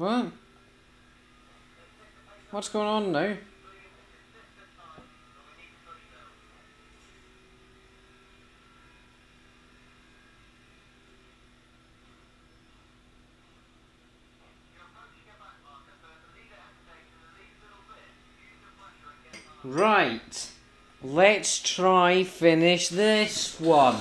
What? What's going on now? Right. Let's try finish this one.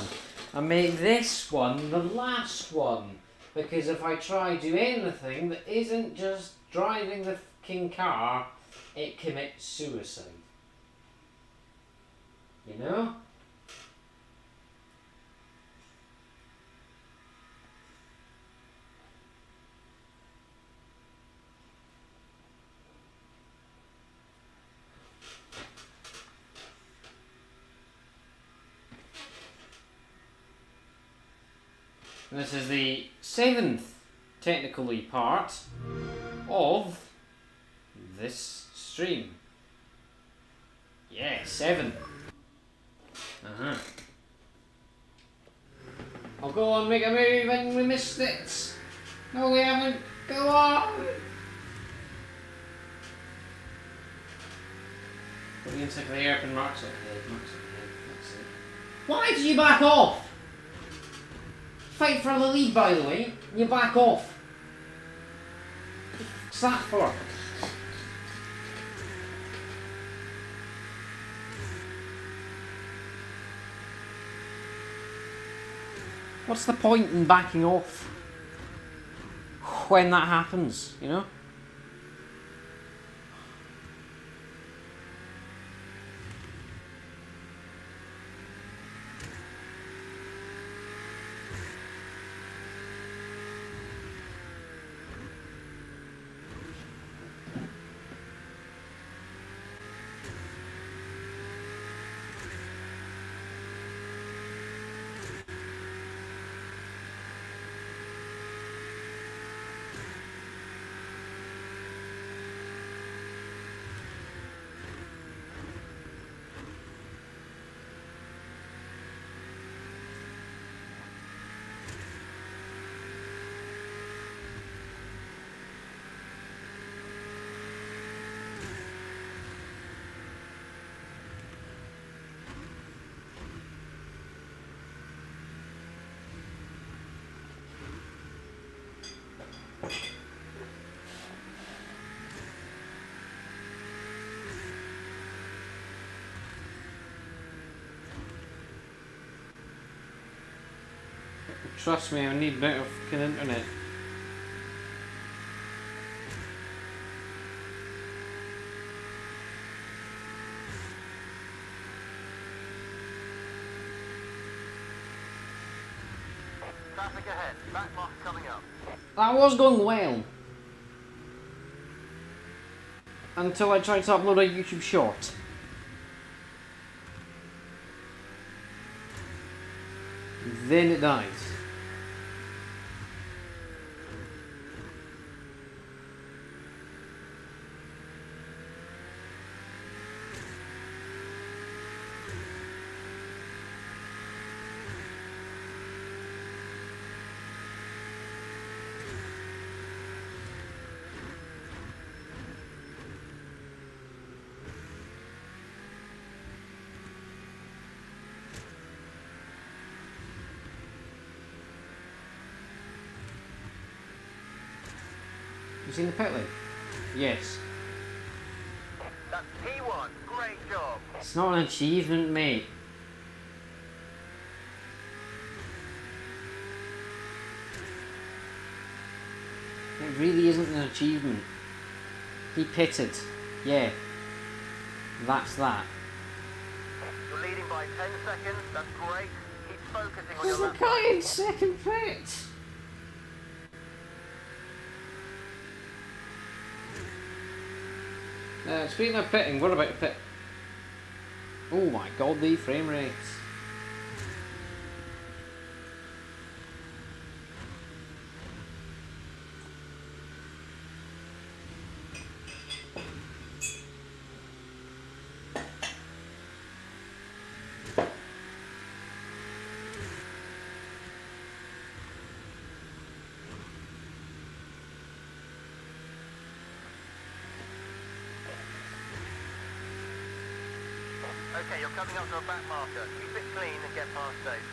And make this one the last one. Because if I try do anything that isn't just driving the fucking car, it commits suicide. You know? This is the 7th technically part of this stream. Yeah, 7. I'll go on, make a move, and we missed it. No, we haven't. Go on. Put the insect of the hairpin marks up ahead. That's it. Why did you back off? Fight for the lead, by the way. You back off. What's that for? What's the point in backing off when that happens, you know? Trust me, I need better fucking internet. Traffic ahead. Backmark coming up. That was going well. Until I tried to upload a YouTube short. Then it dies. You seen the pet lane? Yes. That's P1. Great job. It's not an achievement, mate. It really isn't an achievement. He pitted. Yeah. That's that. You're leading by 10 seconds. That's great. Keep focusing on There's your a lap. guy in second pit. Speaking of pitting, what about a pit? Oh my god, the frame rates. Okay, you're coming up to a back marker. Keep it clean and get past safe.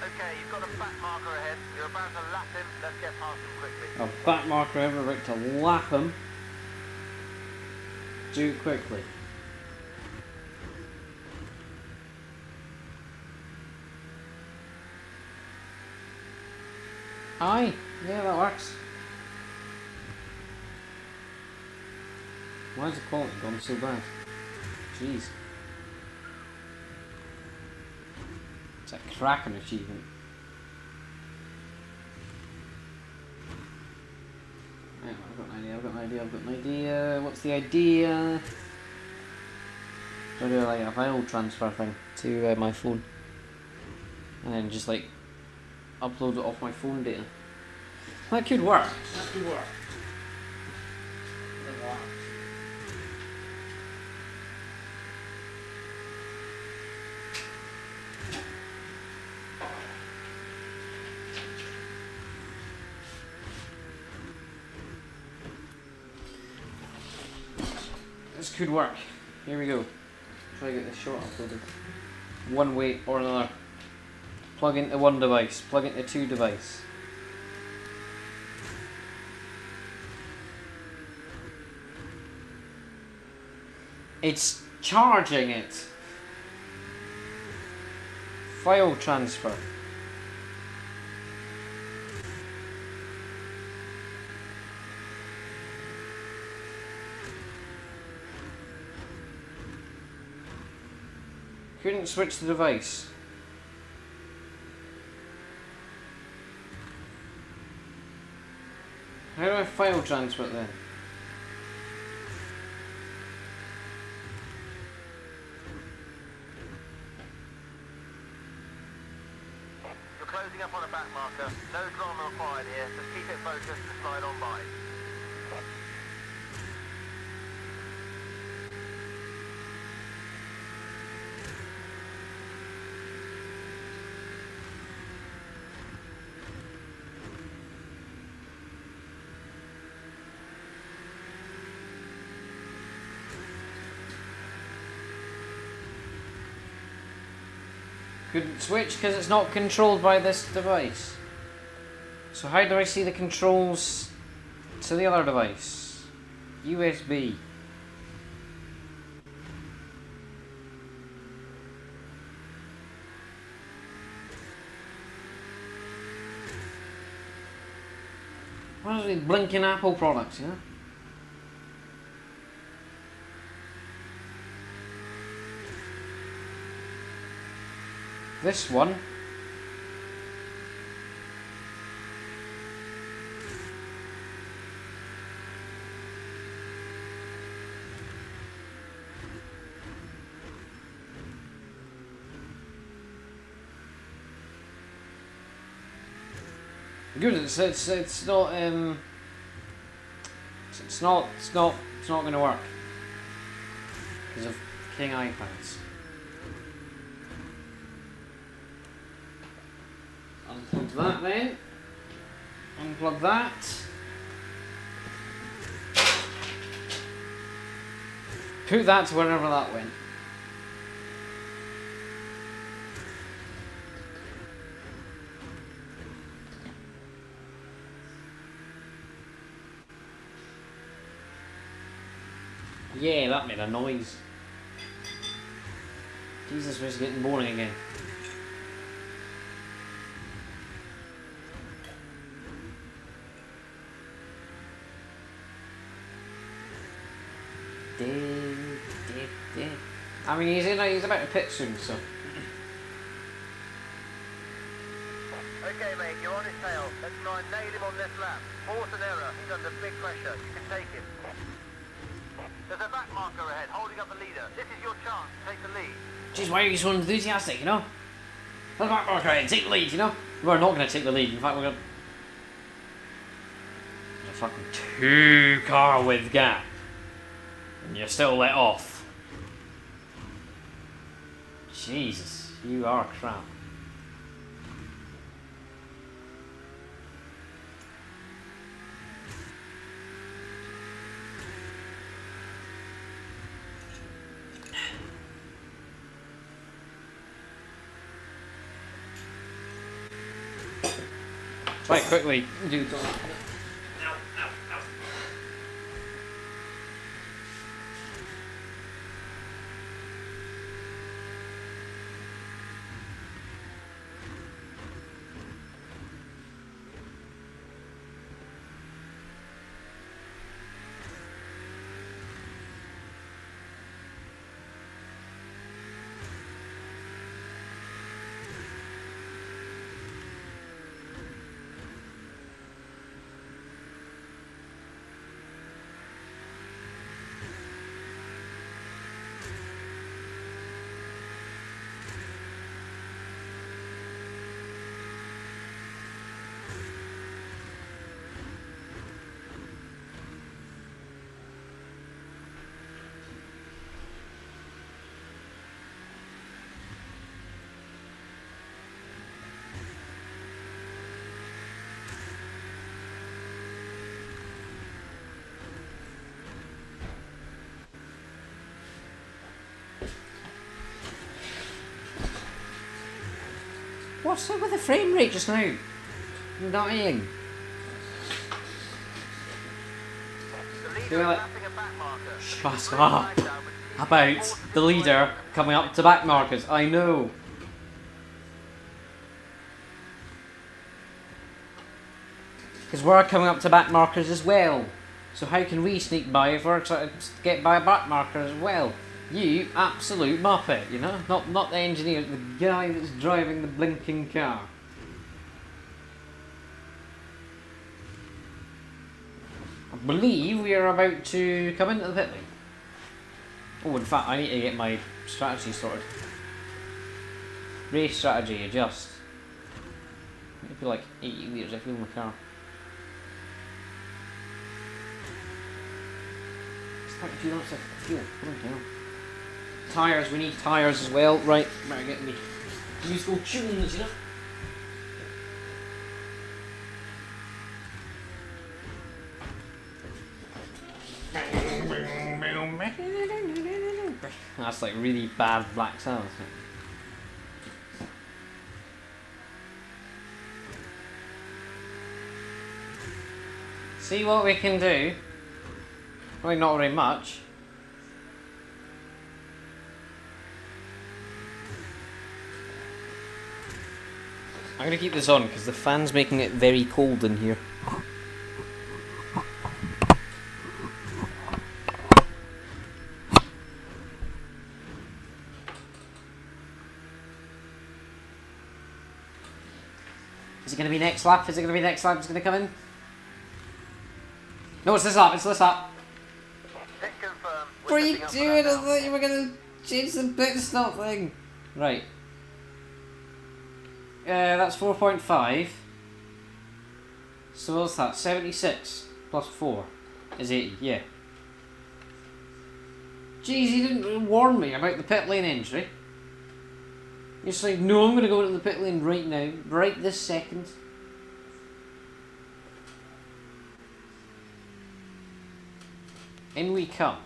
Okay, you've got a back marker ahead. You're about to lap him. Let's get past him quickly. A back marker over right to lap him. Do it quickly. Aye, yeah, that works. Why is the quality gone so bad? Jeez. It's a cracking achievement. Right, I've got an idea. What's the idea? So I do like a file transfer thing to my phone. And then just like upload it off my phone data. That could work. This could work. Here we go. Try to get this short uploaded. One way or another. Plug into one device, plug into two device. It's charging it. File transfer. Couldn't switch the device. How do I file transfer it then? You're closing up on a back marker. No drama required here. Just keep it focused and slide on by. Couldn't switch because it's not controlled by this device. So how do I see the controls to the other device? USB. What are these blinking Apple products, you know? This one. Good. It's not it's not going to work because of King iPads. Unplug that then. Unplug that. Put that to wherever that went. Yeah, that made a noise. Jesus, it's getting boring again. I mean, he's about to pit soon, so. Okay, mate, you're on his tail. Let's try and nail him on this lap. Force an error. He's under big pressure. You can take him. There's a back marker ahead, holding up the leader. This is your chance to take the lead. Jeez, why are you so enthusiastic, you know? Let's back marker ahead, take the lead, you know? We're not going to take the lead. In fact, we're going to... There's a fucking 2-car width gap. And you're still let off. Jesus, you are crap. Right, quickly do that. Ow, ow, ow. What's up with the frame rate just now? I'm dying. The leader You're is like- lapping a back marker. Shut up about the leader coming up to back markers. I know. Because we're coming up to back markers as well. So how can we sneak by if we're trying to get by a back marker as well? You absolute muppet, you know? Not the engineer, the guy that's driving the blinking car. I believe we are about to come into the pit lane. Oh, in fact, I need to get my strategy sorted. Race strategy, adjust. I feel like 80 litres I feel in my car. It's 32 laps of fuel. Bloody hell. Tyres, we need tyres as well. Right, better get me musical tunes, you know? That's like really bad Black Sabbath. See what we can do. Probably not very much. I'm gonna keep this on because the fan's making it very cold in here. Is it gonna be next lap? Is it gonna be next lap? It's gonna come in? No, it's this lap. It's this lap. Pit confirmed. What are you setting up doing? for I that thought you were gonna change the pit stop thing. Right. That's 4.5. So what's that? 76 plus 4 is 80, yeah. Jeez, you didn't warn me about the pit lane entry. You're just like, no, I'm going to go into the pit lane right now, right this second. In we come.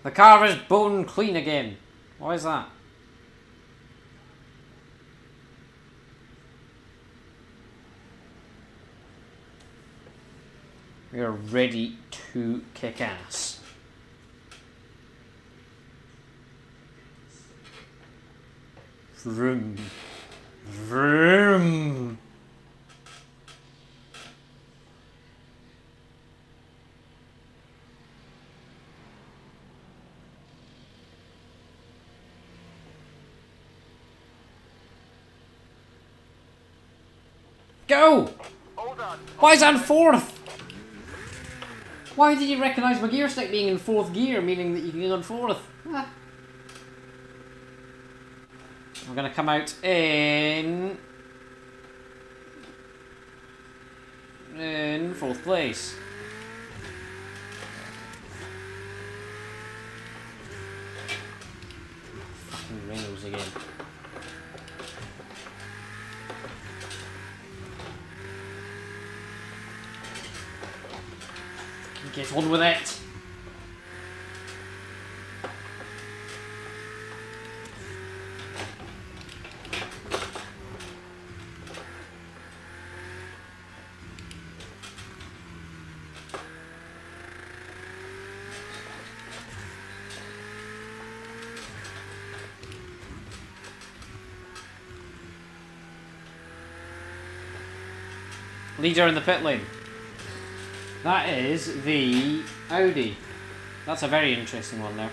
The car is bone clean again. Why is that? We are ready to kick ass. Vroom. Vroom. Go! All done. Why is that in fourth? Why did you recognise my gear stick being in fourth gear, meaning that you can go in fourth? Ah. I'm gonna come out in fourth place. Fucking Reynolds again. Get on with it. Leader in the pit lane. That is the Audi. That's a very interesting one there.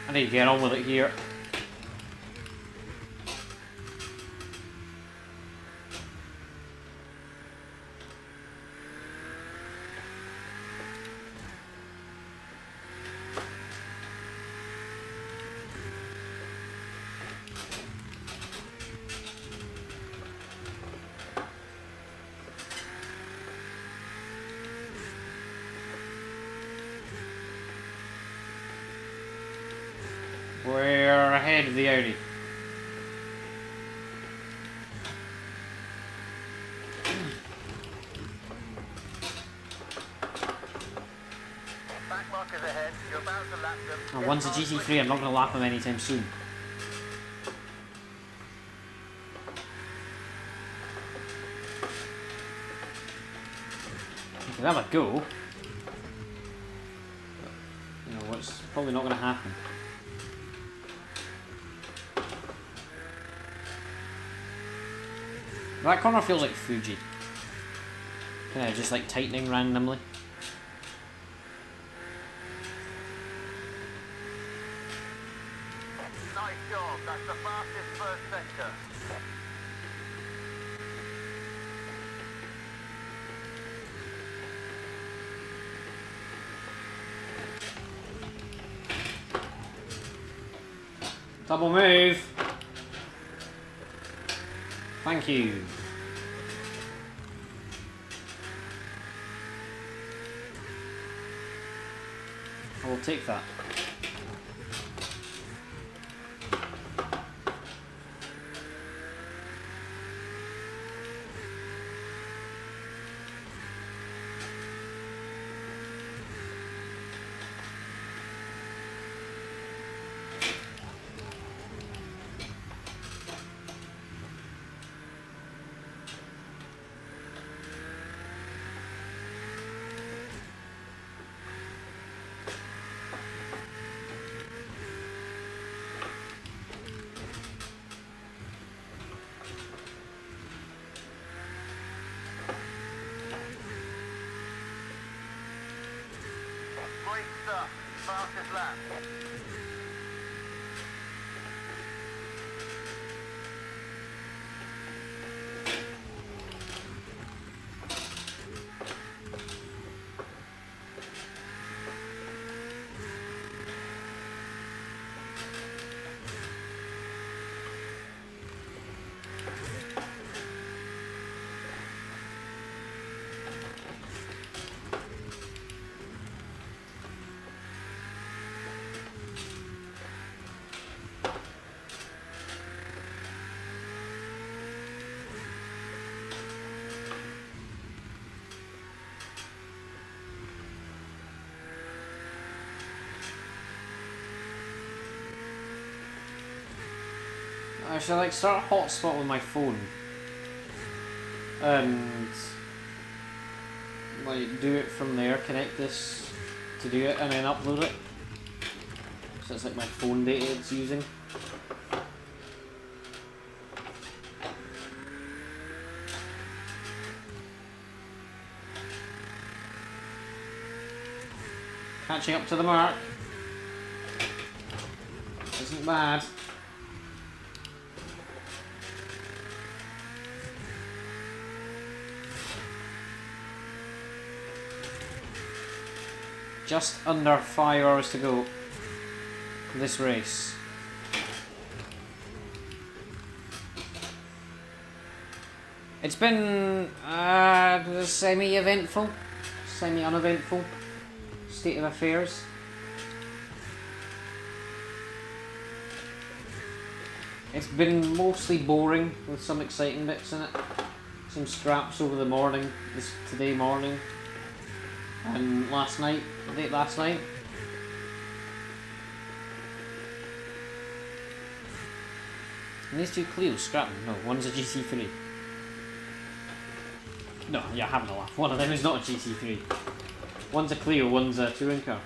I need to get on with it here. We're ahead of the Audi. Back markers ahead. You're about to lap them. Oh, one's a GT3, I'm not going to lap him anytime soon. You can have a go. But, you know, it's probably not going to happen. That corner feels like Fuji. Kind of just like tightening randomly. Nice job. That's the fastest first sector. Double move. Thank you. I will take that. Great stuff. Fastest lap. I should like start a hotspot with my phone. And like do it from there, connect this to do it and then upload it. So it's like my phone data it's using. Catching up to the mark. Isn't bad. Just under 5 hours to go for this race. It's been semi-eventful, semi-uneventful state of affairs. It's been mostly boring with some exciting bits in it. Some scraps over the morning, today morning, and late last night. And these two Clios scrapping. No, one's a GT3. No, you're having a laugh. One of them is not a GT3. One's a Clio, one's a touring car.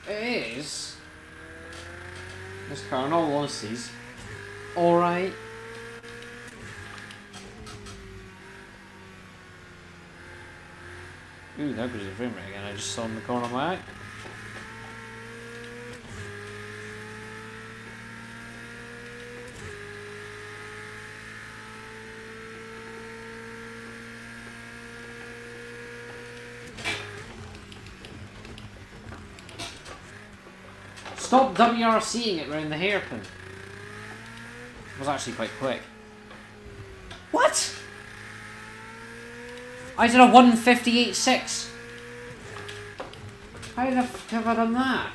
It is. This car, in all honesty, is alright. Ooh, there goes the frame rate again. I just saw in the corner of my eye. Stop WRCing it round the hairpin. It was actually quite quick. What? I did a 1:58.6. How the f have I done that?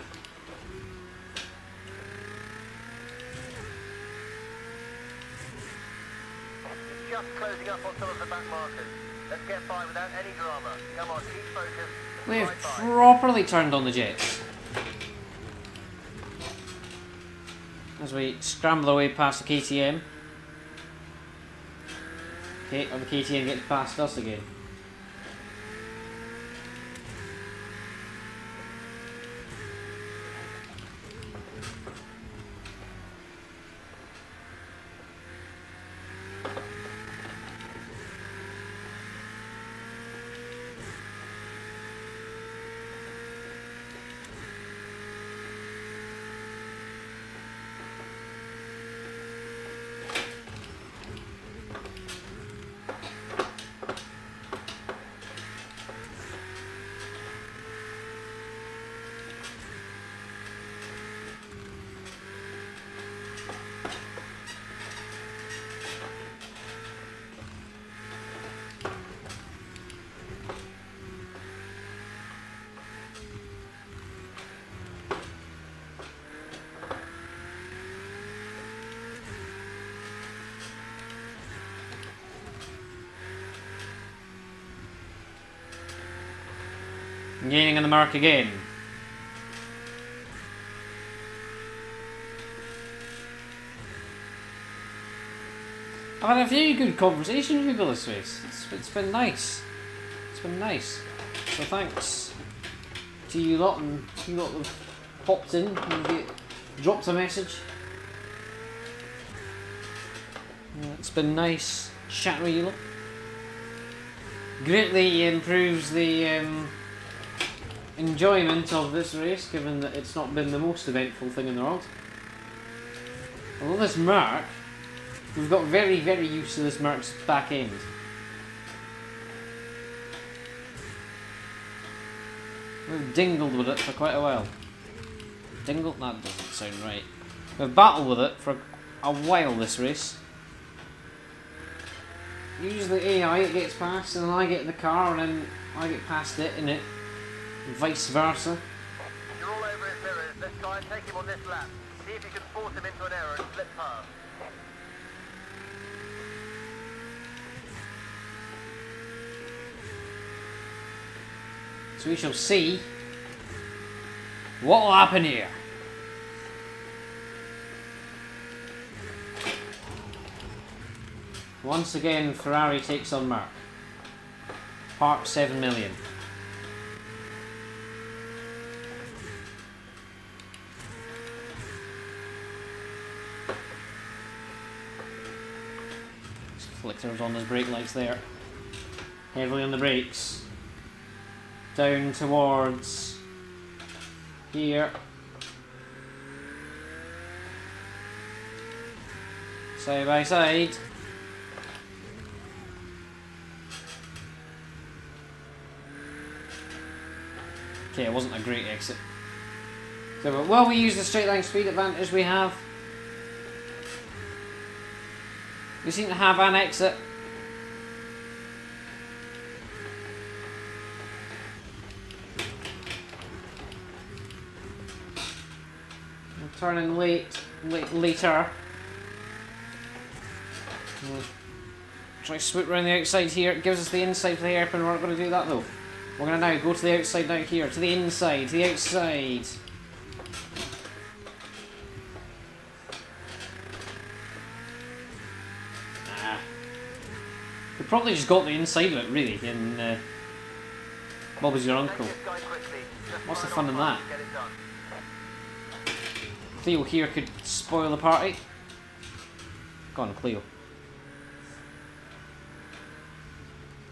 Just closing up on some of the back markers. Let's get by without any drama. Come on, keep focused. We've Right by. properly turned on the jets. As we scramble away past the KTM. Okay, or the KTM gets past us again. Gaining on the mark again. I've had a few good conversations with people this race. It's been nice. It's been nice. So thanks to you lot, and you lot have popped in and dropped a message. It's been nice chatting with you lot. Greatly improves the enjoyment of this race, given that it's not been the most eventful thing in the world. Although this Merc, we've got very, very used to this Merc's back end. We've dingled with it for quite a while. Dingled? That doesn't sound right. We've battled with it for a while this race. Usually AI it gets past, and then I get in the car, and then I get past it, and vice versa. You're all over his mirrors. Let's try and take him on this lap. See if you can force him into an error and slip past. So we shall see what will happen here. Once again, Ferrari takes on Merc. Park 7 million. Flickers on his brake lights there. Heavily on the brakes. Down towards here. Side by side. Okay, it wasn't a great exit. So, while we use the straight line speed advantage we have, we seem to have an exit. We're turning later. We'll try to swoop around the outside here. It gives us the inside for the hairpin. We're not going to do that though. We're going to now go to the outside now here. To the inside, to the outside. We probably just got the inside of it, really, in Bob's Your Uncle. What's the fun in that? Cleo here could spoil the party. Go on, Cleo.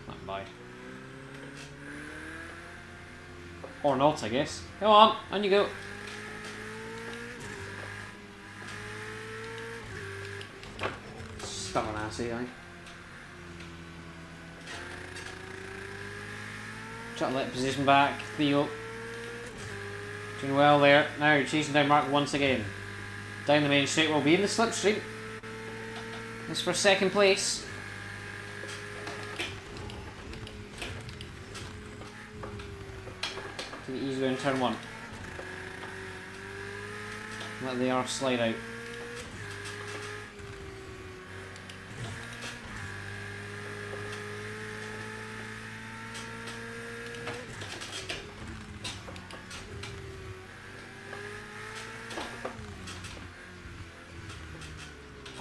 Not by. Or not, I guess. Come on you go. Stubborn ass, eh? Try to let position back. Theo. Doing well there. Now chasing down Mark once again. Down the main straight. We'll be in the slipstream. This for second place. Take it easy in turn one. Let the R slide out.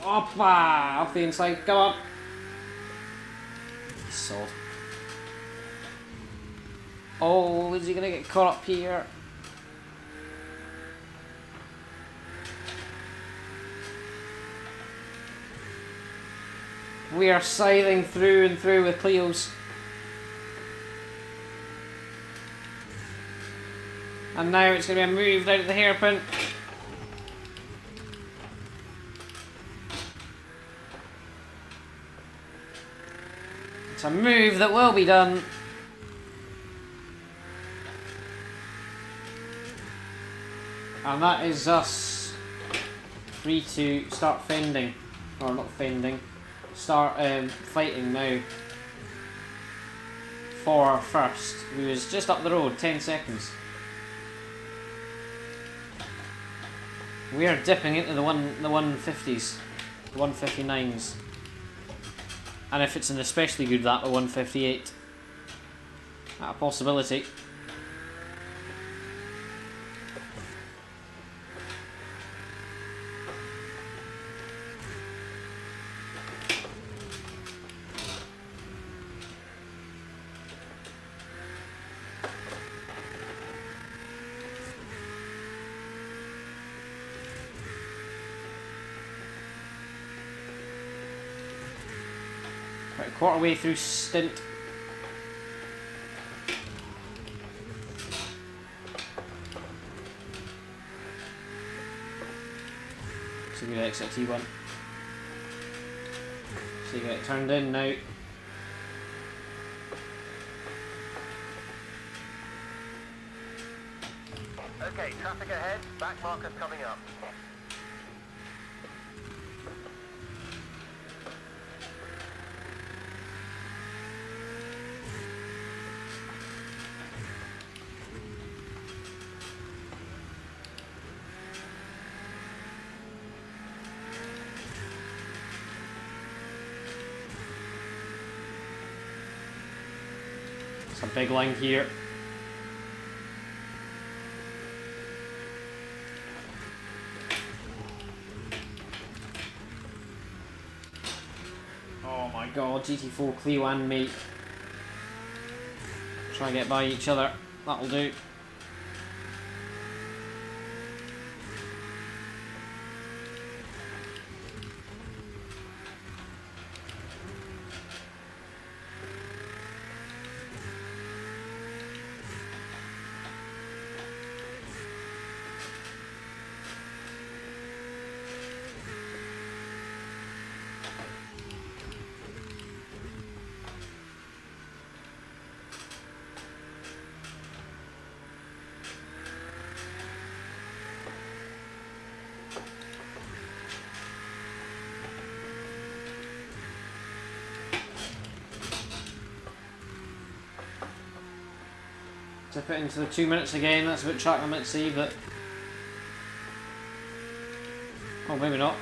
Oppa! Off the inside, go on! Sod. Oh, is he gonna get caught up here? We are sailing through and through with Cleos. And now it's going to be a move down to the hairpin. It's a move that will be done. And that is us free to start fending. Or not fending. Start fighting now for first. We was just up the road, 10 seconds. We are dipping into the 150s, the 159s, and if it's an especially good that, the 158. That a possibility. Right, quarter way through stint. So we exit T1. So you get it turned in now. Okay, traffic ahead, back markers coming up. It's a big line here. Oh my god, GT4 Clio and me. Try and get by each other. That'll do. Tip it into the 2 minutes again, that's a bit track limit, see, but... Oh, maybe not.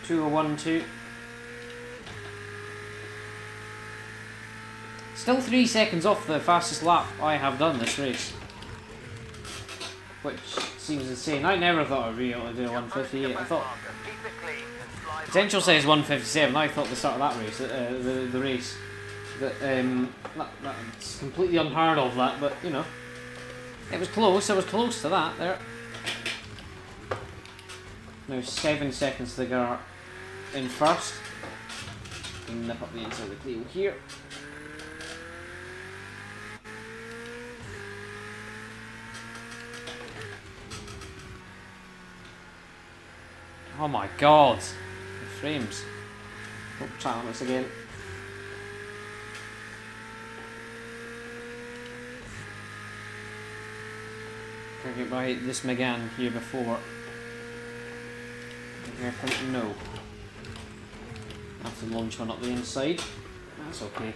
2:01.2. Still 3 seconds off the fastest lap I have done this race. Which seems insane. I never thought I'd be able to do a 158. I thought... Potential says 157. I thought the start of that race, the race, that's completely unheard of that, but you know, it was close. I was close to that there. Now 7 seconds to go in first. Nip up the inside of the Clio here. Oh my god, the frames. Oh, try this again. Can I get by this Megane here before? Hairpin? No. I have to launch one up the inside. That's okay.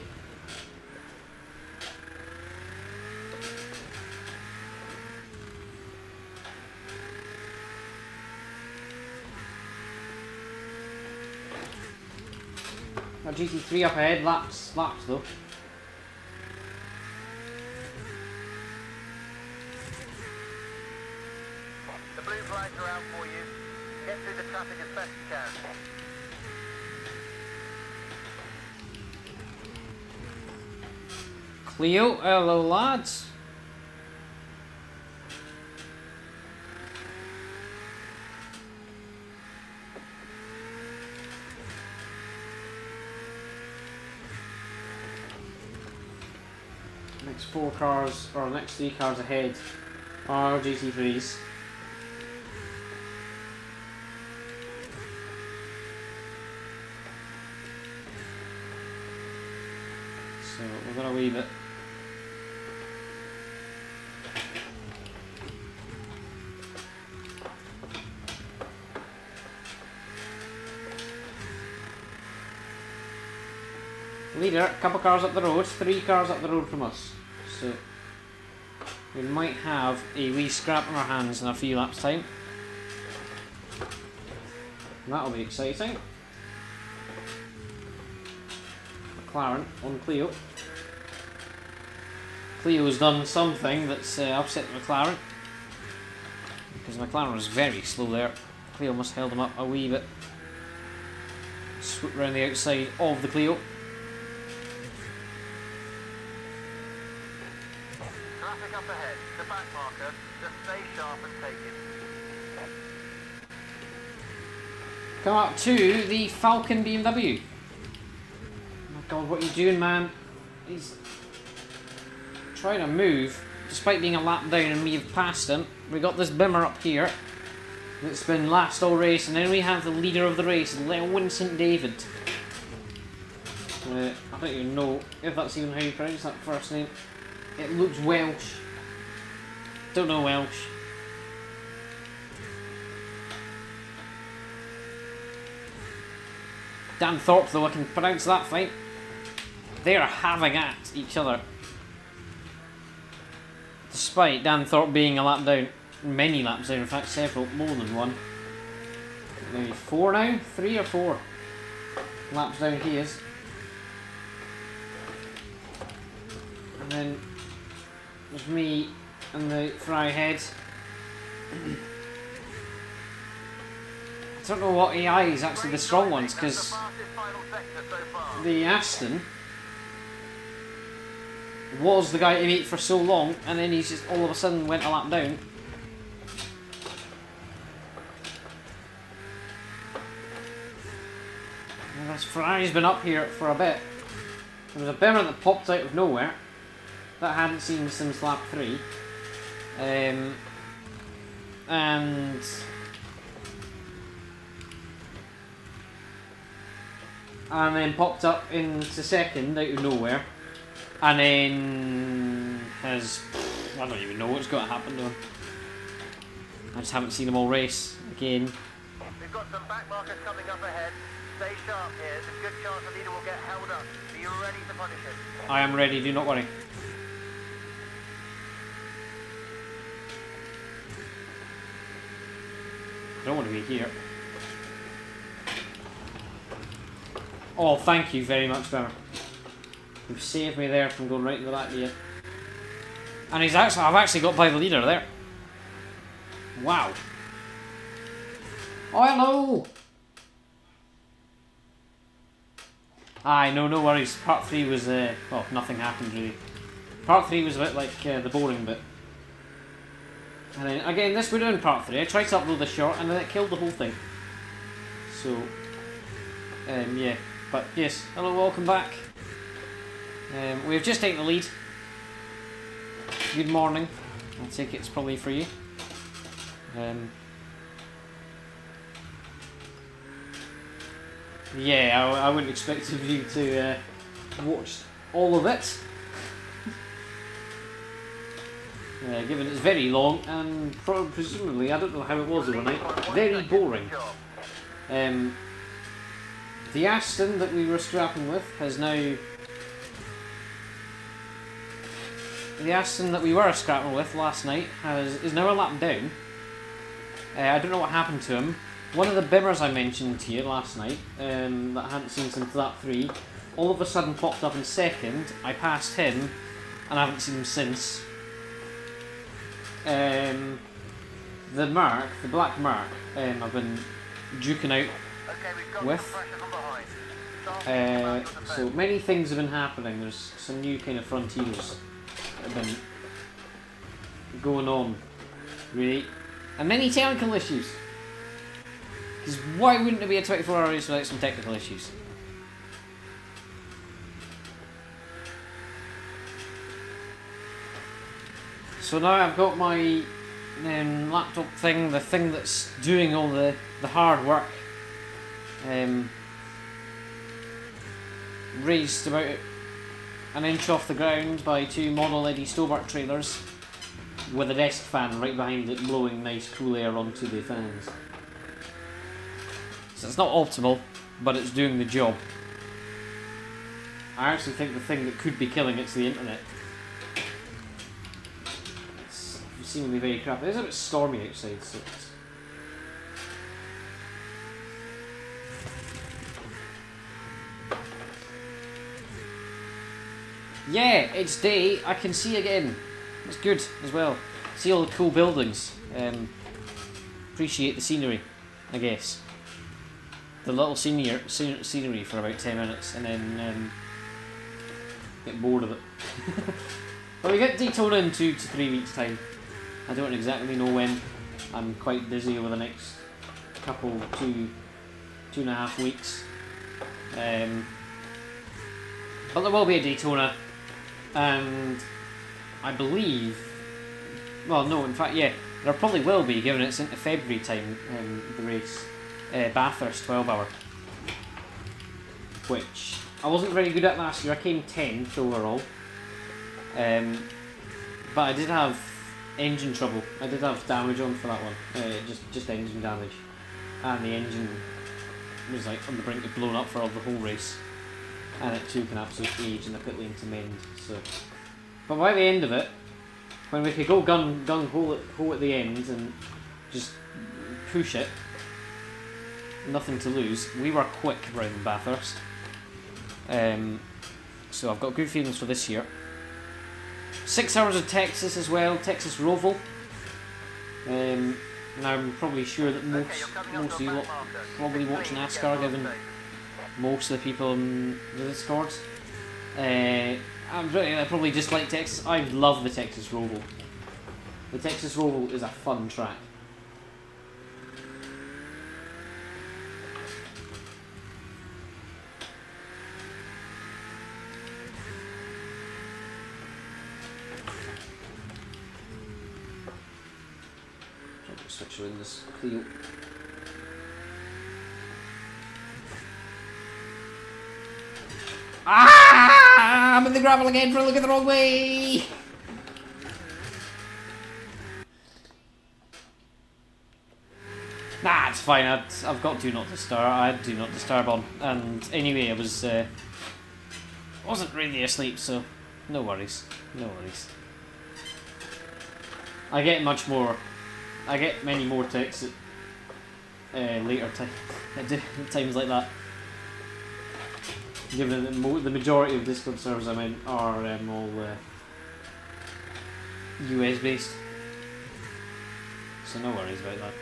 Got GT3 up ahead, laps though. The blue flags are out for you. Get through the traffic as best you can. Clio, hello lads. Next 4 cars, or next 3 cars ahead are GT3s. So we've got a wee bit. Leader, a couple cars up the road, 3 cars up the road from us. So we might have a wee scrap in our hands in a few laps time. That'll be exciting. McLaren on Clio. Clio's done something that's upset McLaren. Because McLaren was very slow there. Clio must have held him up a wee bit. Swoop around the outside of the Clio. Traffic up ahead. The back marker. Just stay sharp and take it. Come up to the Falcon BMW. Oh my god, what are you doing, man? He's trying to move, despite being a lap down and me have passed him. We got this Bimmer up here that's been last all race, and then we have the leader of the race, Lewin St David. I don't even know if that's even how you pronounce that first name. It looks Welsh. Don't know Welsh. Dan Thorpe, though, I can pronounce that fine. They are having at each other. Despite Dan Thorpe being a lap down, many laps down, in fact several, more than one. Maybe 4 now? 3 or 4 laps down he is. then there's me and the fry head. I don't know what AI is actually the strong ones, because the Aston was the guy to beat for so long, and then he's just all of a sudden went a lap down. And this fry's been up here for a bit. There was a bimmer that popped out of nowhere that I hadn't seen since lap 3. And then popped up into second out of nowhere, and then has, I don't even know what's going to happen to him. I just haven't seen him all race again. We've got some back markers coming up ahead. Stay sharp here. There's a good chance the leader will get held up. Are you ready to punish him? I am ready, do not worry. I don't want to be here. Oh, thank you very much, Bimmer. You've saved me there from going right in the back of you. And I've actually got by the leader there. Wow. Oh, hello! Aye, no worries. Part 3 was, well, nothing happened really. Part 3 was a bit like the boring bit. And then, again, this we're doing part 3. I tried to upload the short and then it killed the whole thing. So, yeah. But, yes, hello, welcome back. We've just taken the lead. Good morning. I take it's probably for you. Yeah, I wouldn't expect of you to watch all of it. Given it's very long and presumably, I don't know how it was overnight, very boring. The Aston that we were scrapping with has now... The Aston that we were scrapping with last night is now a lap down. I don't know what happened to him. One of the bimmers I mentioned to you last night, that I hadn't seen since lap 3, all of a sudden popped up in second. I passed him, and I haven't seen him since. The black mark, I've been duking out with. So many things have been happening. There's some new kind of frontiers that have been going on, really, and many technical issues. Because why wouldn't it be a 24-hour race without some technical issues? So now I've got my laptop thing, the thing that's doing all the hard work, raised about an inch off the ground by 2 Model Eddie Stobart trailers with a desk fan right behind it blowing nice cool air onto the fans. So it's not optimal, but it's doing the job. I actually think the thing that could be killing it's the internet. It's seemingly very crap. It is a bit stormy outside, so it's... Yeah, it's day. I can see again. It's good as well. See all the cool buildings. Appreciate the scenery, I guess. The little scenery for about 10 minutes and then get bored of it. But we get Daytona in 2 to 3 weeks time. I don't exactly know when. I'm quite busy over the next couple, 2.5 weeks. But there will be a Daytona, and I believe, well no, in fact yeah, there probably will be, given it's into February time, the race. Bathurst 12 hour, which I wasn't very good at last year. I came 10th overall, but I did have engine trouble. I did have damage on for that one, just engine damage, and the engine was like on the brink of blowing up for the whole race, and it took an absolute age in the pit lane to mend. So, but by the end of it, when we could go gun ho at the end and just push it. Nothing to lose. We were quick around Bathurst, so I've got good feelings for this year. 6 hours of Texas as well, Texas Roval. And I'm probably sure that most of you lot probably watch NASCAR, given most of the people in the Discord. I probably just like Texas. I love the Texas Roval. The Texas Roval is a fun track. I'll switch around this Clio. Ah! I'm in the gravel again for looking the wrong way! Nah, it's fine. I've got Do Not Disturb. I had Do Not Disturb on. And anyway, I wasn't really asleep, so no worries. No worries. I get many more texts at later at times like that. Given that the majority of Discord servers I'm in are all US based, so no worries about that.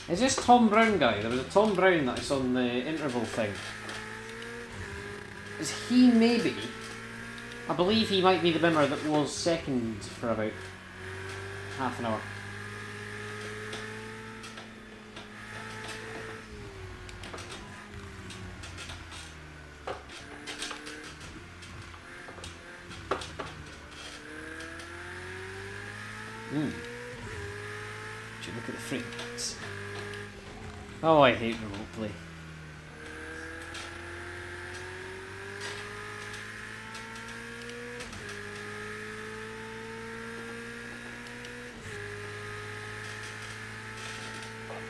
Is this Tom Brown guy? There was a Tom Brown that I saw in the interval thing. Is he maybe? I believe he might be the bimmer that was second for about half an hour. Should look at the frame rates. Oh, I hate remote play.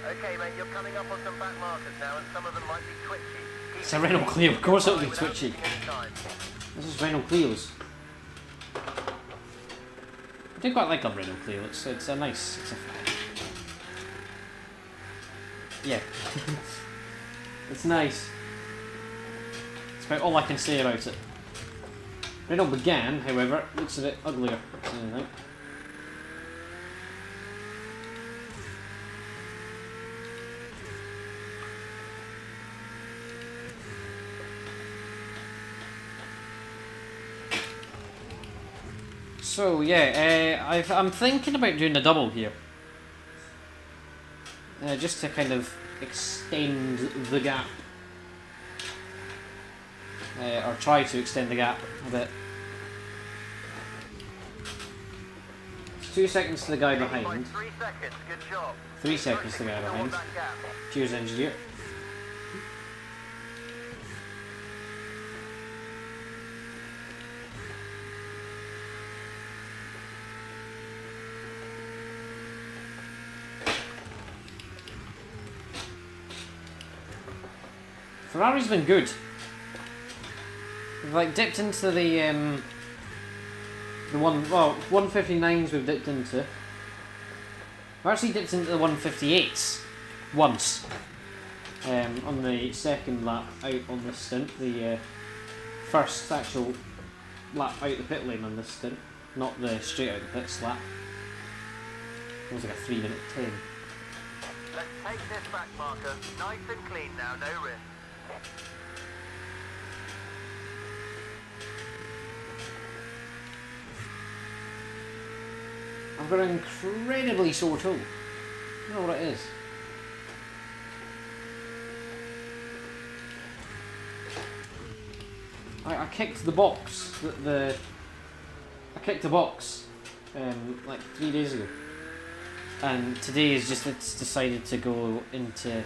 Okay, mate, you're coming up on some back markers now, and some of them might be twitchy. It's a Renault Clio, of course it'll be twitchy. This is Renault Clio's. I do quite like a Renault Clio, it's a nice... Yeah. It's nice. It's about all I can say about it. Renault Megane, however, looks a bit uglier. So yeah, I'm thinking about doing a double here, just to kind of extend the gap, or try to extend the gap a bit. 2 seconds to the guy behind. 3 seconds, good job. 3 seconds to the guy behind. Cheers, engineer. Ferrari's been good. We've like dipped into the 159s we've dipped into. We've actually dipped into the 158s once. On the second lap out on this stint, the first actual lap out the pit lane on this stint, not the straight out the pits lap. It was like a 3-minute 10. Let's take this back marker, nice and clean now, no risk. I've got an incredibly sore toe. I don't know what it is. I kicked the box. I kicked a box like 3 days ago, and today is just it's decided to go into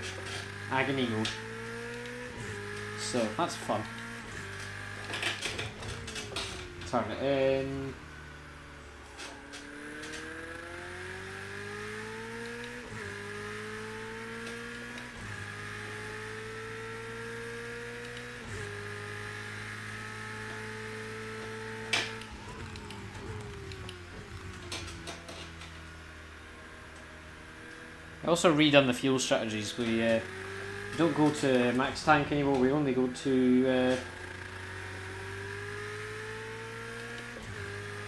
agony mode. So that's fun. Turn it in. I also redone the fuel strategies. We don't go to max tank anymore. We only go to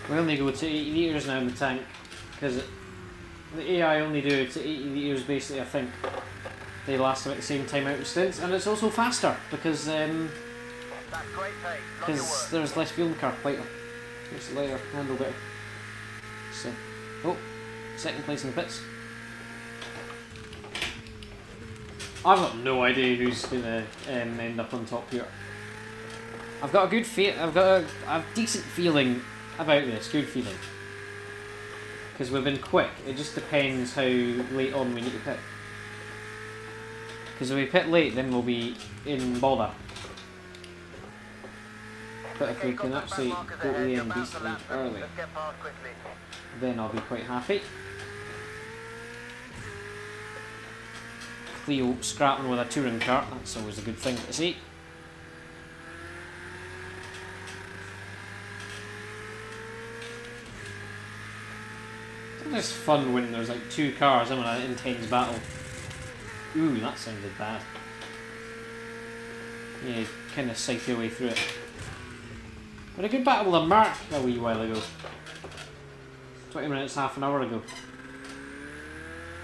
80 litres now in the tank, because the AI only do it to 80 litres basically. I think they last about the same time out of stints, and it's also faster because That's great pace. Love your work. there's less fuel in the car. Lighter, makes it lighter, handle better. So, oh, second place in the pits. I've got no idea who's gonna end up on top here. I've got a good I've got a decent feeling about this. Good feeling. Because we've been quick. It just depends how late on we need to pit. Because if we pit late, then we'll be in bother. But if we can actually go to the end decently early, Let's get past quickly. then I'll be quite happy. Cleo scrapping with a touring car, that's always a good thing to see. It's fun when there's like two cars in an intense battle. Ooh, that sounded bad. Yeah, kind of scythe your way through it. But a good battle with Mark a wee while ago. 20 minutes, half an hour ago.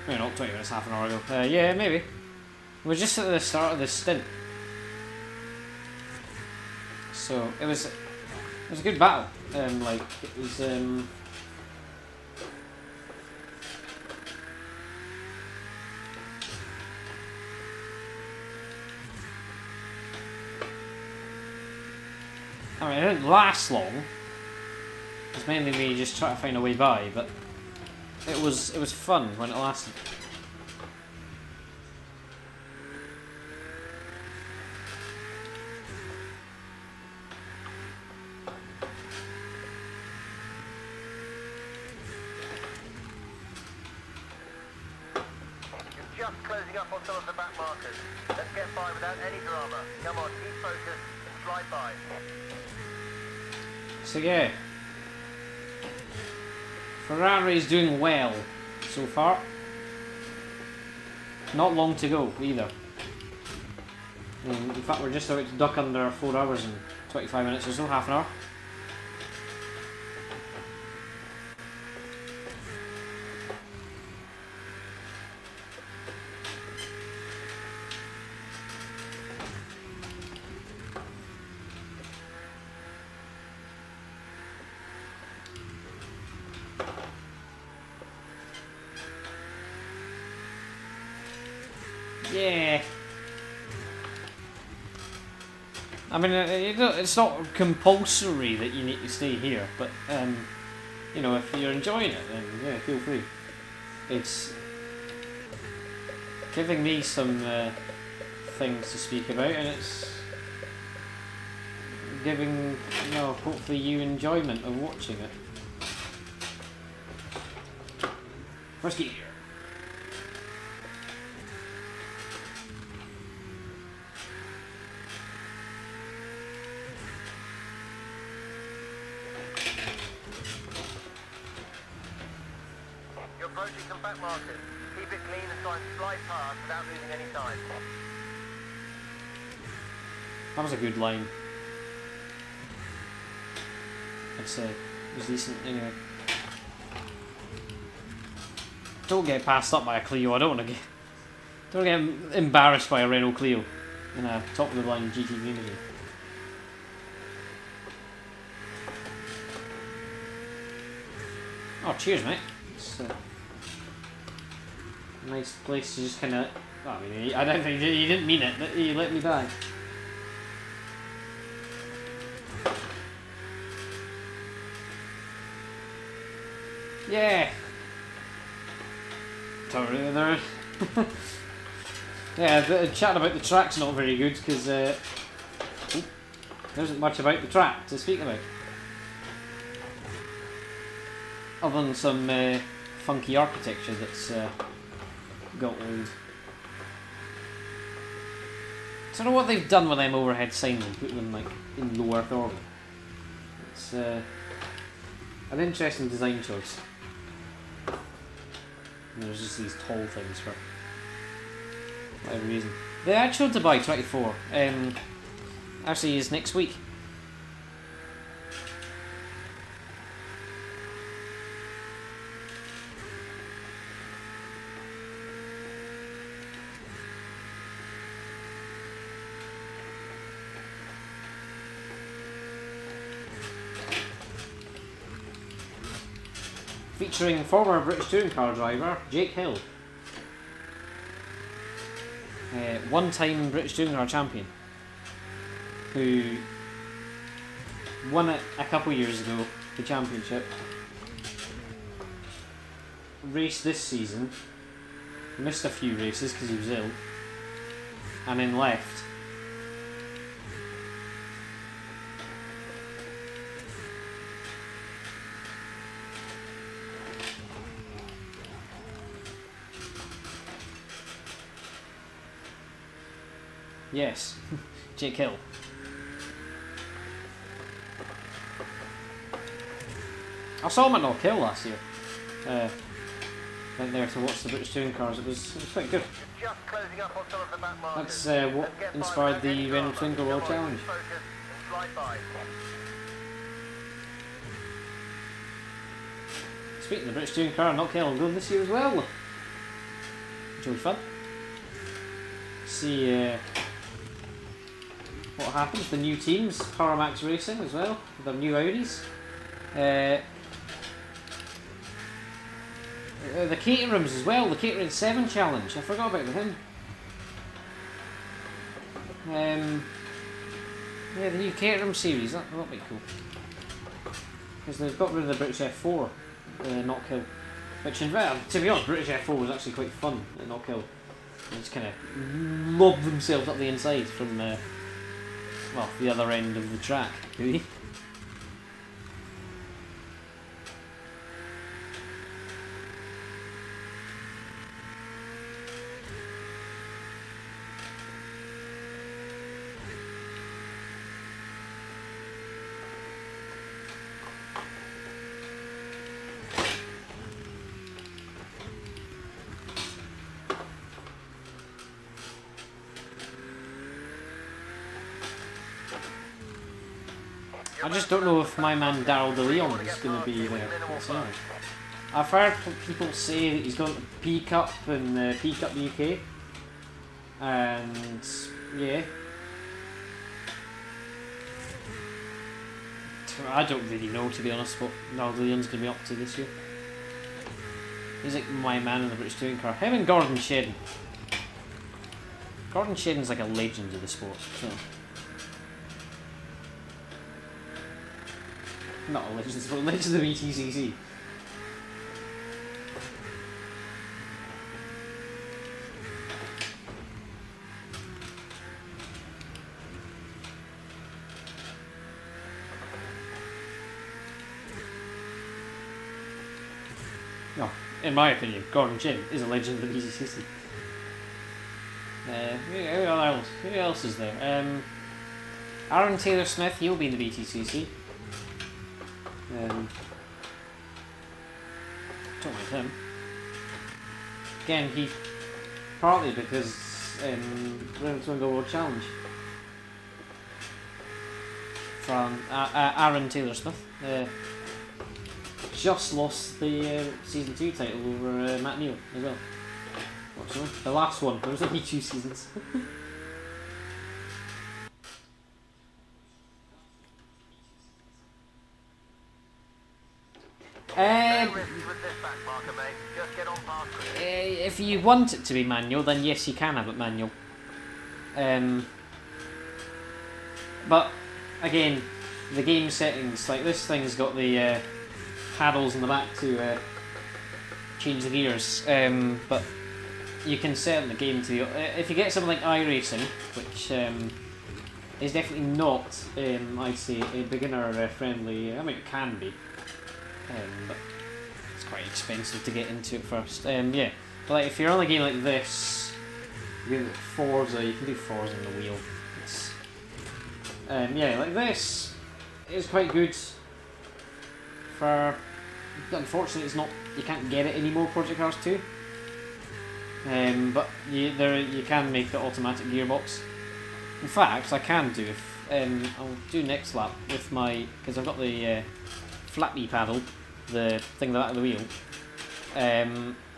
Maybe not 20 minutes, half an hour ago. Yeah, maybe. It was just at the start of the stint. So, it was a good battle. Like, it was, I mean, it didn't last long. It was mainly me just trying to find a way by, but it was fun when it lasted. You're just closing up on some of the back markers. Let's get by without any drama. Come on, keep focused and slide by. So yeah, Ferrari's doing well so far. Not long to go either. In fact, we're just about to duck under 4 hours and 25 minutes or so, half an hour. Yeah. I mean, it's not compulsory that you need to stay here, but you know, if you're enjoying it, then yeah, feel free. It's giving me some things to speak about, and it's giving, you know, hopefully you enjoyment of watching it. First gear. You're approaching some back markers. Keep it clean and try and slide past without losing any time. That was a good line. I'd say it was decent anyway. Don't get passed up by a Clio. I don't want to get embarrassed by a Renault Clio in a top of the line GT community. Oh, cheers, mate. It's a nice place to just kind of. I mean, I don't think he didn't mean it, but he let me die. Yeah. Totally there. Yeah, the chat about the track's not very good because there isn't much about the track to speak about. Other than some funky architecture that's got old. I don't know what they've done with them overhead signs and put them like in low Earth orbit. It's an interesting design choice. And there's just these tall things for whatever reason. The actual Dubai 24 actually is next week. Featuring former British touring car driver Jake Hill, one-time British touring car champion, who won it a couple years ago, the championship, raced this season, missed a few races because he was ill, and then left. Yes, Jake Hill. I saw him at Knock Hill last year. Went there to watch the British touring cars. It was quite good. Just closing up on some of the back markers. That's what inspired the Renault Twingo World Challenge. Focus and slide by. Speaking of the British touring car, Knock Hill, I'm going this year as well. Which will be fun. See what happens. The new teams, Paramax Racing as well, with their new Audis. The Caterhams as well, the Caterham 7 Challenge. I forgot about him. Yeah, the new Caterham series, that'll be cool. Because they've got rid of the British F4 Knock Hill. Which, in fact, to be honest, British F4 was actually quite fun at Knock Hill. They just kind of lobbed themselves up the inside from, well, the other end of the track, really. I just don't know if my man Daryl DeLeon is going to be there. I've heard people say that he's going to P Cup and P Cup UK, and yeah, I don't really know, to be honest, what Daryl DeLeon's going to be up to this year. He's like my man in the British touring car. Him and Gordon Shedden. Gordon Shedden's like a legend of the sport. So. Not a legend, but a legend of ETCC. No, in my opinion, Gordon Chin is a legend of ETCC. Who else is there? Aaron Taylor Smith, he'll be in the BTCC. Don't like him. Again, he partly because Renault Twingo World Challenge from Aaron Taylor Smith just lost the season 2 title over Matt Neal as well. Fortunately, the last one. There was only 2 seasons. If you want it to be manual, then yes, you can have it manual. But again, the game settings, like this thing's got the paddles in the back to change the gears. But you can set the game to if you get something like iRacing, which is definitely not, I'd say, a beginner friendly. I mean, it can be. But it's quite expensive to get into it first. Yeah, but like if you're on a game like this, you can do Forza. You can do Forza on the wheel. It's, yeah, like this is quite good. For unfortunately, it's not. You can't get it anymore. Project Cars 2. But you can make the automatic gearbox. In fact, I can do if I'll do next lap with my, because I've got the flappy paddle, the thing at the back of the wheel,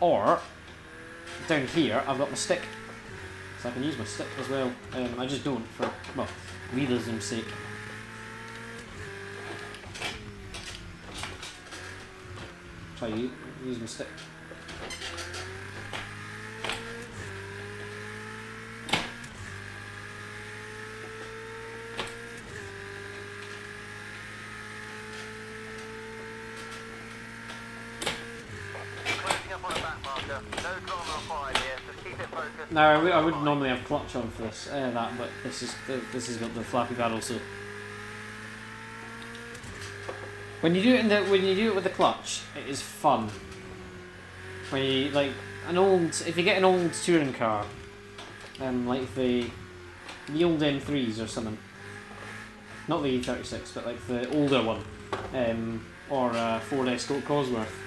or down here I've got my stick, so I can use my stick as well. I just don't for, well, realism's sake. Try use my stick. No, I would normally have clutch on for this, but this has got the flappy paddle. So when you do it with the clutch, it is fun. When you if you get an old touring car, like the old M3s or something, not the E36, but like the older one, or Ford Escort Cosworth.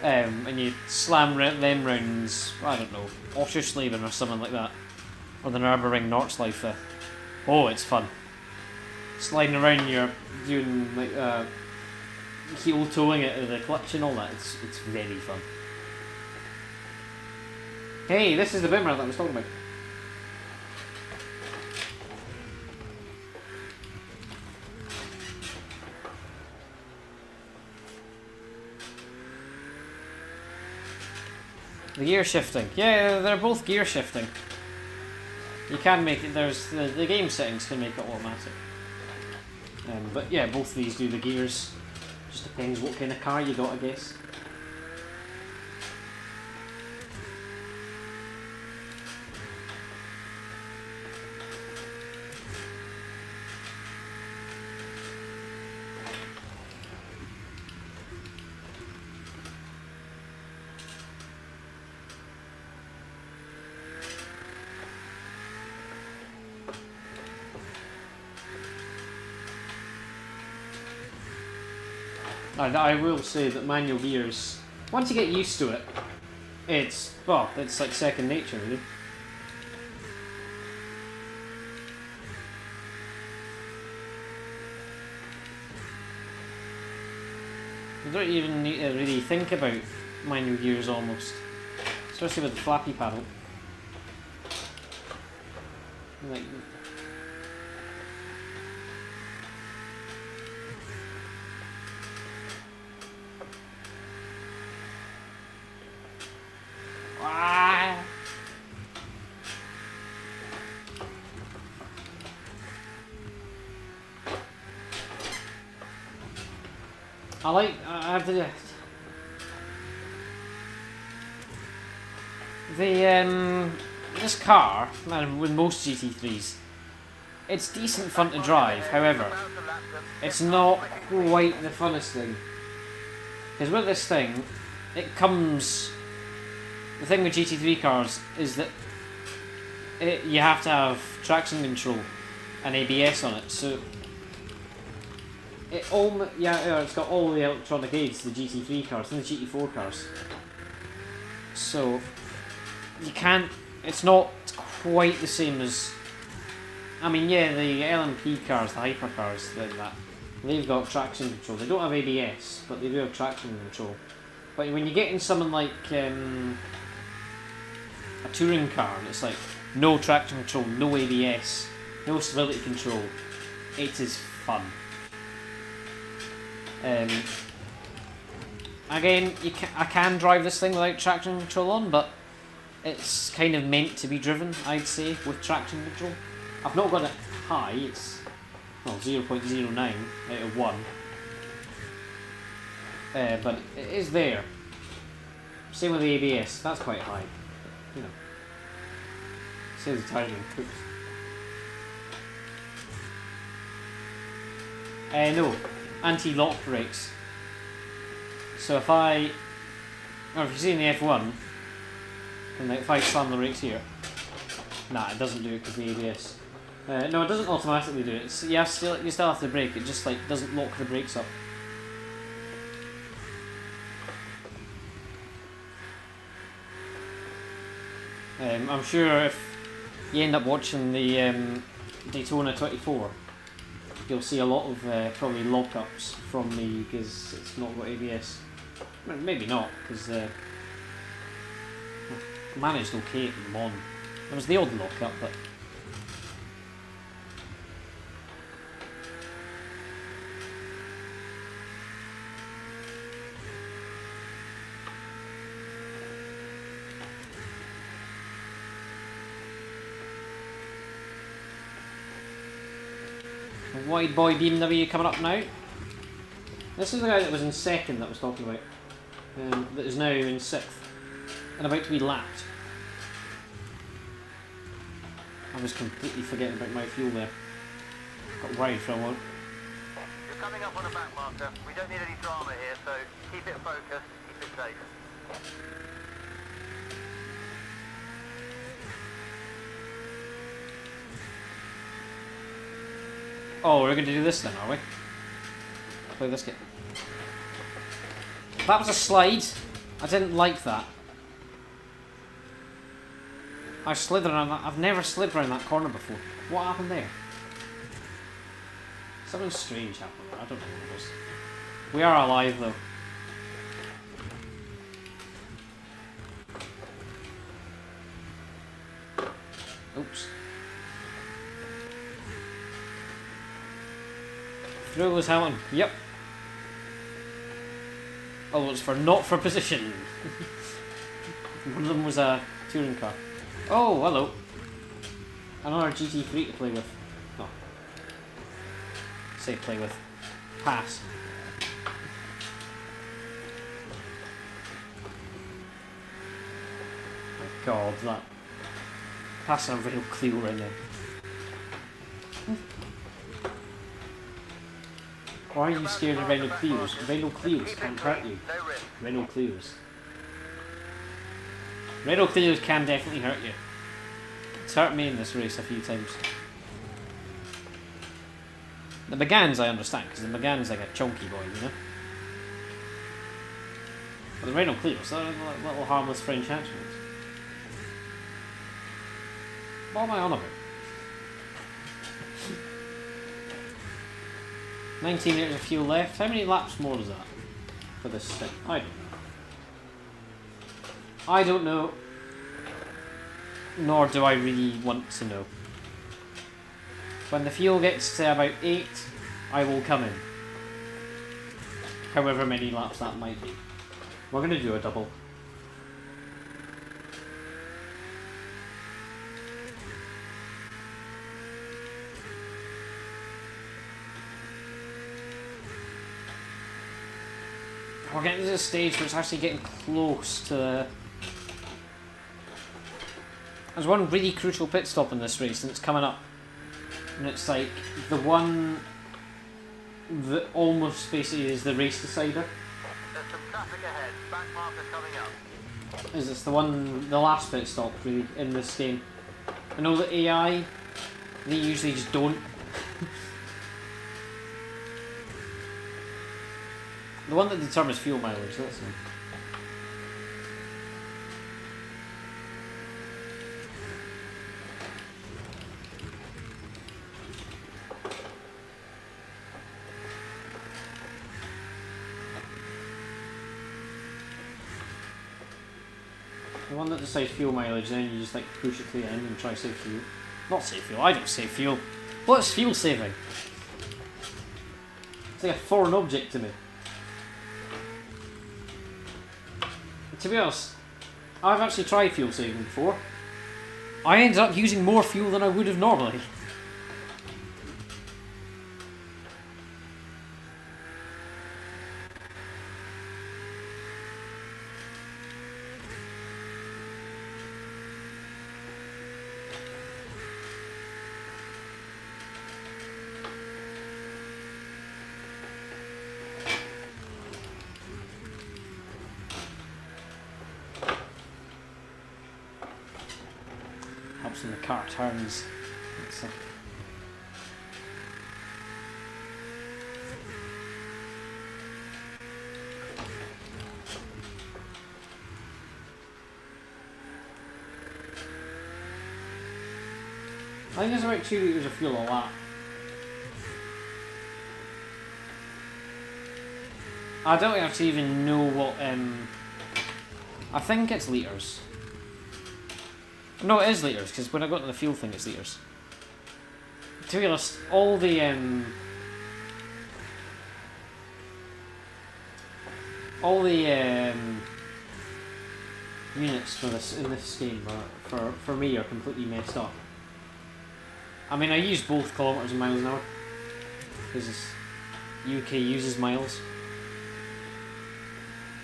And you slam them rounds, I don't know, Oschersleben or something like that, or the Nürburgring Nordschleife. Oh, it's fun. Sliding around, you're doing like heel toeing it with the clutch and all that. It's very fun. Hey, this is the boomerang that I was talking about. The gear shifting. Yeah, they're both gear shifting. You can make it, there's the game settings can make it automatic. But yeah, both of these do the gears. Just depends what kind of car you got, I guess. I will say that manual gears, once you get used to it, it's like second nature, really. You don't even need to really think about manual gears almost, especially with the flappy paddle. Like, I have the this car, and with most GT3s, it's decent fun to drive. However, it's not quite the funnest thing, because with this thing, it comes. The thing with GT3 cars is that you have to have traction control and ABS on it, so. It's got all the electronic aids, the GT3 cars and the GT4 cars. So you can't. It's not quite the same as. I mean, yeah, the LMP cars, the hypercars, they've got traction control. They don't have ABS, but they do have traction control. But when you get in something like a touring car, and it's like no traction control, no ABS, no stability control, it is fun. Again, I can drive this thing without traction control on, but it's kind of meant to be driven, I'd say, with traction control. I've not got it high, it's 0.09 out of 1. But it is there. Same with the ABS, that's quite high. You know. Saves the tires being cooked. No. Anti-lock brakes. So if you see in the F1, and if I slam the brakes here, nah, it doesn't do it because the ABS. No, it doesn't automatically do it. You still have to brake. It just doesn't lock the brakes up. I'm sure if you end up watching the Daytona 24, you'll see a lot of probably lockups from me because it's not got ABS. Well, maybe not, because I managed okay at them on. There was the odd lockup, but Wide Boy BMW coming up now. This is the guy that was in second that I was talking about. That is now in sixth. And about to be lapped. I was completely forgetting about my fuel there. Got worried for a moment. You're coming up on a back marker. We don't need any drama here, so keep it focused, keep it safe. Oh, we're going to do this then, are we? Play this game. That was a slide. I didn't like that. I slid around that. I've never slid around that corner before. What happened there? Something strange happened there. I don't know what it was. We are alive though. Oops. Through Lewis Hamilton. Yep. Oh, it's for not for position. One of them was a touring car. Oh, hello. Another GT3 to play with. No. Say play with. Pass. My God, that. Passing a real Clio right now. Why are you scared of Renault Clios? Renault Clios can't hurt you. Renault Clios. Renault Clios can definitely hurt you. It's hurt me in this race a few times. The Megane's I understand, because the Megane's like a chunky boy, you know? But the Renault Clios, they're like little harmless French hatchments. What am I on about? 19 litres of fuel left. How many laps more is that for this thing? I don't know. I don't know. Nor do I really want to know. When the fuel gets to about 8, I will come in. However many laps that might be. We're going to do a double. We're getting to the stage where it's actually getting close to the... There's one really crucial pit stop in this race and it's coming up. And it's like the one that almost basically is the race decider. There's some traffic ahead, back marker coming up. Is it's the one, the last pit stop really in this game. I know that AI, they usually just don't. The one that determines fuel mileage, that's it. The one that decides fuel mileage, then you just like push it to the end and try to save fuel. Not save fuel, I don't save fuel. What's fuel saving? It's like a foreign object to me. To be honest, I've actually tried fuel saving before. I ended up using more fuel than I would have normally. Helps when the car turns. It's I think it's about 2 litres of fuel a lap. I don't actually even know what, I think it's litres. No, it is litres, because when I got to the fuel thing, it's litres. To be honest, all the, units for this in this game for me are completely messed up. I mean, I use both kilometres and miles an hour because UK uses miles.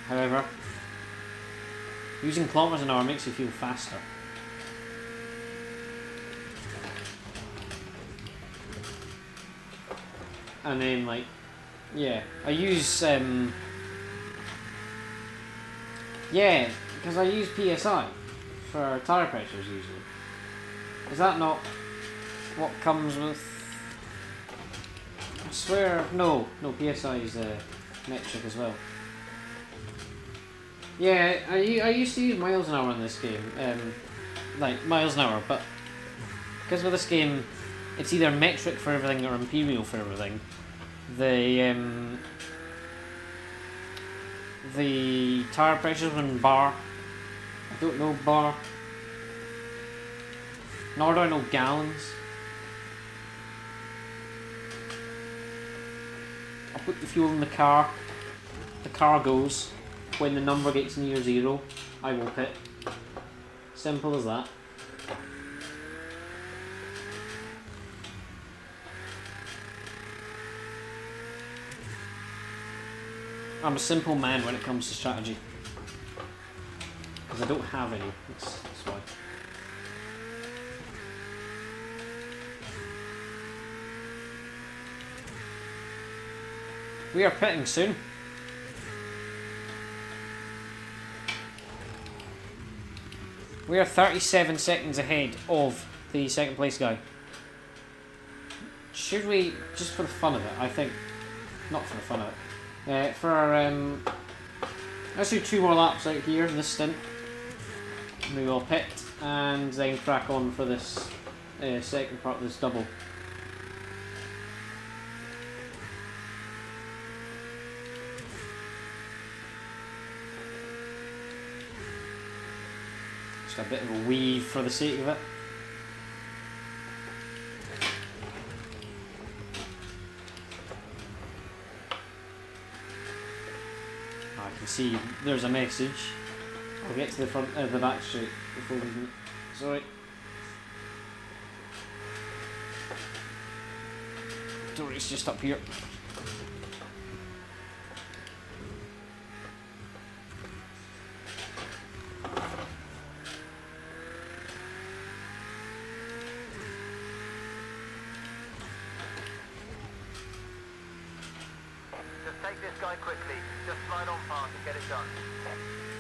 However, using kilometres an hour makes you feel faster. And then, like, yeah, I use yeah, because I use PSI for tyre pressures usually. Is that not what comes with? I swear, no, PSI is metric as well. Yeah, I used to use miles an hour in this game, like miles an hour, but because with this game, it's either metric for everything or imperial for everything. The tyre pressures in bar. I don't know bar. Nor do I know gallons. I'll put the fuel in the car. The car goes. When the number gets near 0, I will pit. Simple as that. I'm a simple man when it comes to strategy. Because I don't have any. That's why. We are pitting soon. We are 37 seconds ahead of the second place guy. Should we, just for the fun of it, I think, not for the fun of it, let's do 2 more laps out here in this stint. We will pit and then crack on for this second part of this double. Just a bit of a weave for the sake of it. I can see there's a message. I'll get to the front, the back straight before we can. Sorry. Dory's just up here.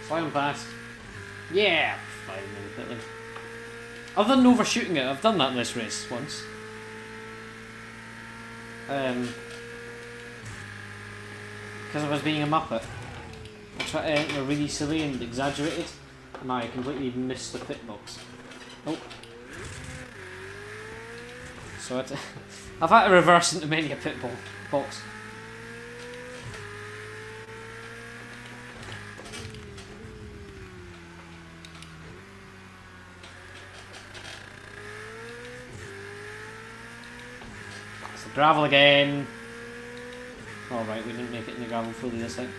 Slide on past. Yeah! 5 minute pit lane. Other than overshooting it, I've done that in this race once. Because I was being a muppet. I tried to enter really silly and exaggerated, and I completely missed the pit box. Oh. So I've had to reverse into many a pit box. Gravel again. Alright, we didn't make it in the gravel fully this time.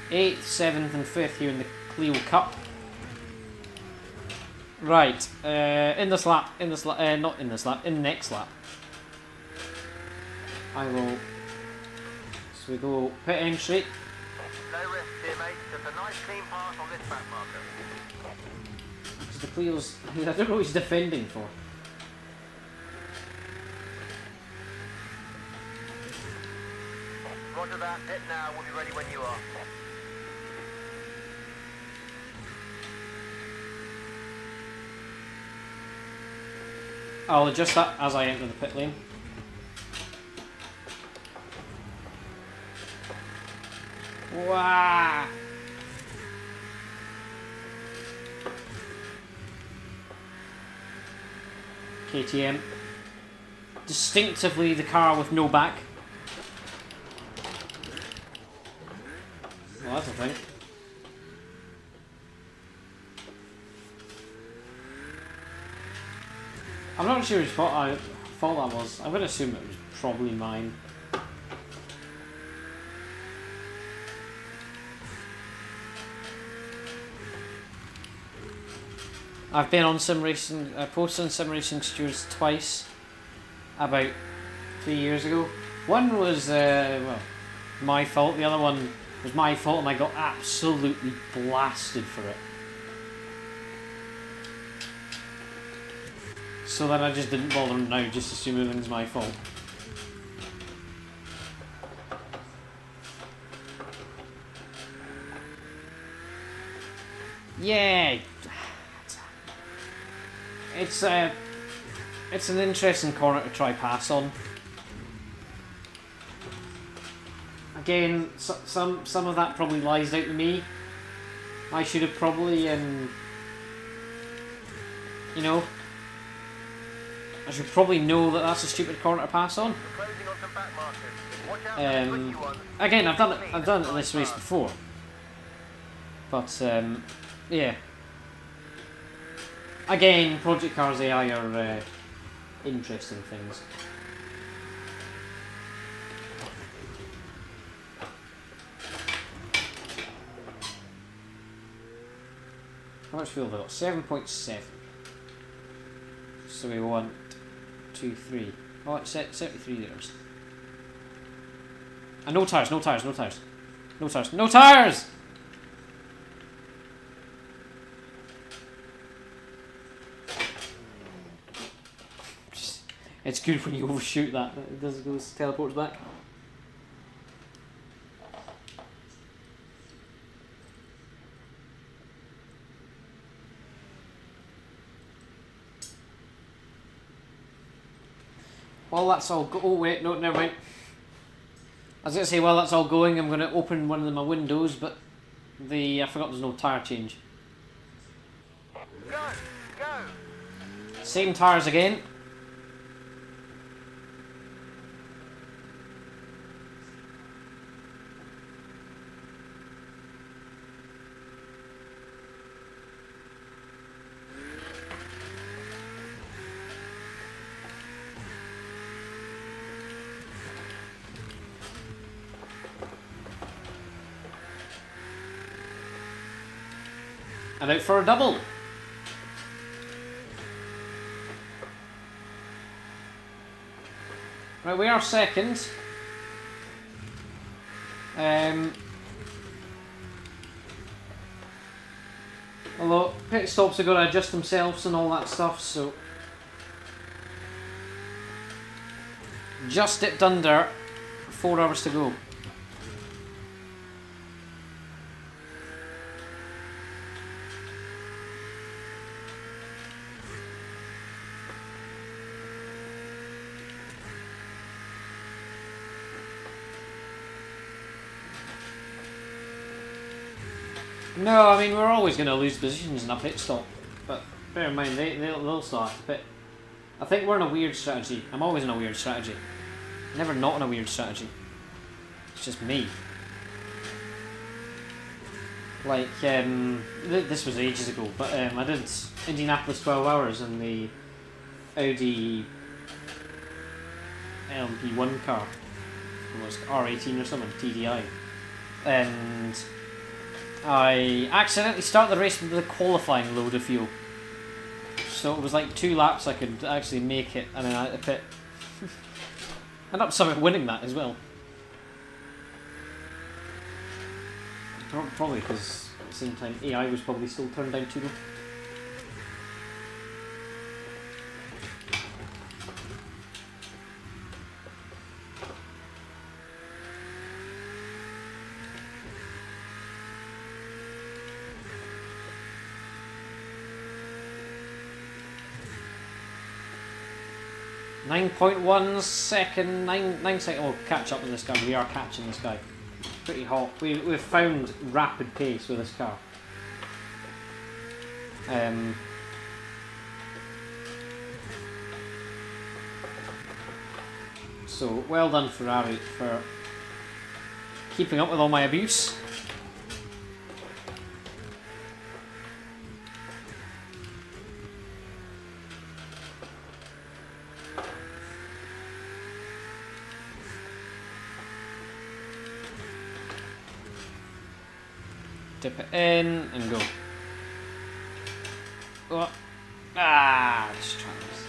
8th, 7th and 5th here in the Clio Cup. Right, in this lap, not in this lap, in the next lap. I will, so we go pit entry. No risk here, mate, just a nice clean pass on this back marker. Because the Clio's, I don't know what he's defending for. Roger that, hit now, we'll be ready when you are. I'll adjust that as I enter the pit lane. Wow! KTM. Distinctively the car with no back. Well, that's a thing. I'm not sure whose fault that was. I'm going to assume it was probably mine. I've been on sim racing, posted on Sim Racing Stewards twice, about 3 years ago. One was, well, my fault, the other one was my fault and I got absolutely blasted for it. So then I just didn't bother now, just assume everything's my fault. Yeah! It's an interesting corner to try pass on. Again, some of that probably lies out to me. I should have probably, you know, I should probably know that that's a stupid corner to pass on. Again, I've done it in this race before, but yeah. Again, Project Cars AI are interesting things. How much fuel have I got? 7.7. So we want 2, 3. Oh, it's 73 litres. And no tyres, no tyres, no tyres. No tyres, no tyres! It's good when you overshoot that. It does goes teleports back. While that's all oh wait, no, never mind. I was going to say while that's all going, I'm going to open one of my windows, but I forgot there's no tyre change. Go! Go! Same tyres again. And out for a double. Right, we are second. Although pit stops are going to adjust themselves and all that stuff, so just dipped under. 4 hours to go. No, I mean, we're always going to lose positions in a pit stop, but bear in mind, they'll still have to pit. I think we're in a weird strategy. I'm always in a weird strategy. Never not in a weird strategy. It's just me. Like, this was ages ago, but I did Indianapolis 12 hours in the Audi LMP1 car. It was R18 or something, TDI. And I accidentally started the race with a qualifying load of fuel. So it was like 2 laps I could actually make it, and then I had to pit. And up somehow winning that as well. Probably because at the same time AI was probably still turned down too low. .1 second, 9 seconds. We'll catch up with this guy. We are catching this guy. Pretty hot. We've found rapid pace with this car. So, well done Ferrari for keeping up with all my abuse. Dip it in and go. Oh. Ah, just try this.